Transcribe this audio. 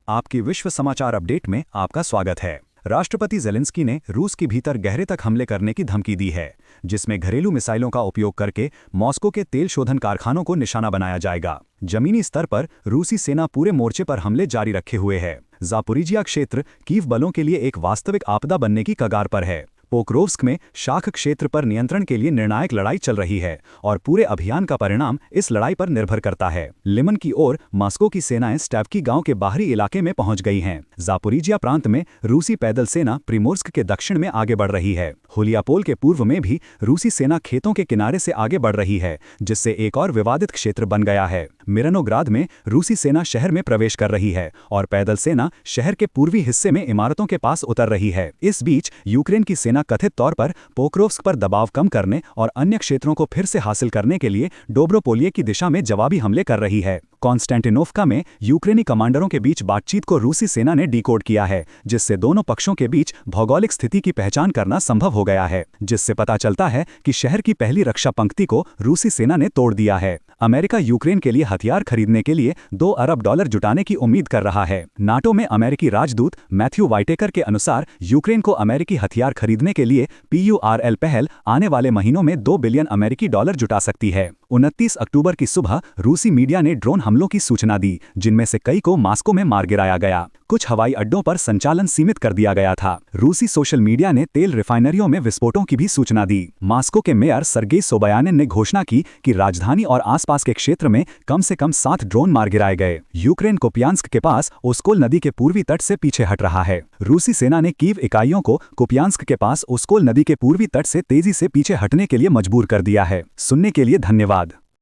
आपकी विश्व समाचार अपडेट में आपका स्वागत है। राष्ट्रपति ज़ेलेंस्की ने रूस के भीतर गहरे तक हमले करने की धमकी दी है, जिसमें घरेलू मिसाइलों का उपयोग करके मॉस्को के तेल शोधन कारखानों को निशाना बनाया जाएगा। जमीनी स्तर पर रूसी सेना पूरे मोर्चे पर हमले जारी रखे हुए है। ज़ापोरिजिया क्षेत्र कीव बलों के लिए एक वास्तविक आपदा बनने की कगार पर है। पोक्रोव्स्क में शाख क्षेत्र पर नियंत्रण के लिए निर्णायक लड़ाई चल रही है और पूरे अभियान का परिणाम इस लड़ाई पर निर्भर करता है। लिमन की ओर मॉस्को की सेनाएं स्टैवकी गांव के बाहरी इलाके में पहुंच गई हैं। ज़ापोरिजिया प्रांत में रूसी पैदल सेना प्रिमोर्स्क के दक्षिण में आगे बढ़ रही है। हुलियापोल के पूर्व में भी रूसी सेना खेतों के किनारे से आगे बढ़ रही है, जिससे एक और विवादित क्षेत्र बन गया है। मिरनोग्राद में रूसी सेना शहर में प्रवेश कर रही है और पैदल सेना शहर के पूर्वी हिस्से में इमारतों के पास उतर रही है। इस बीच यूक्रेन की सेना कथित तौर पर पोक्रोव्स्क पर दबाव कम करने और अन्य क्षेत्रों को फिर से हासिल करने के लिए डोब्रोपोलिये की दिशा में जवाबी हमले कर रही है। कॉन्स्टेंटिनोव्का में यूक्रेनी कमांडरों के बीच बातचीत को रूसी सेना ने डिकोड किया है, जिससे दोनों पक्षों के बीच भौगोलिक स्थिति की पहचान करना संभव हो गया है, जिससे पता चलता है कि शहर की पहली रक्षा पंक्ति को रूसी सेना ने तोड़ दिया है। अमेरिका यूक्रेन के लिए हथियार खरीदने के लिए $2 अरब जुटाने की उम्मीद कर रहा है। नाटो में अमेरिकी राजदूत मैथ्यू वाइटेकर के अनुसार यूक्रेन को अमेरिकी हथियार खरीदने के लिए PURL पहल आने वाले महीनों में $2 बिलियन अमेरिकी डॉलर जुटा सकती है। 29 अक्टूबर की सुबह रूसी मीडिया ने ड्रोन हमलों की सूचना दी, जिनमें से कई को मॉस्को में मार गिराया गया। कुछ हवाई अड्डों पर संचालन सीमित कर दिया गया था। रूसी सोशल मीडिया ने तेल रिफाइनरियों में विस्फोटों की भी सूचना दी। मॉस्को के मेयर सर्गेई सोबायानिन ने घोषणा की कि राजधानी और आसपास के क्षेत्र में कम से कम 7 ड्रोन मार गिराए गए। यूक्रेन कुपियांस्क के पास ओस्कोल नदी के पूर्वी तट से पीछे हट रहा है। रूसी सेना ने कीव इकाइयों को कुपियांस्क के पास ओस्कोल नदी के पूर्वी तट से तेजी से पीछे हटने के लिए मजबूर कर दिया है। सुनने के लिए धन्यवाद।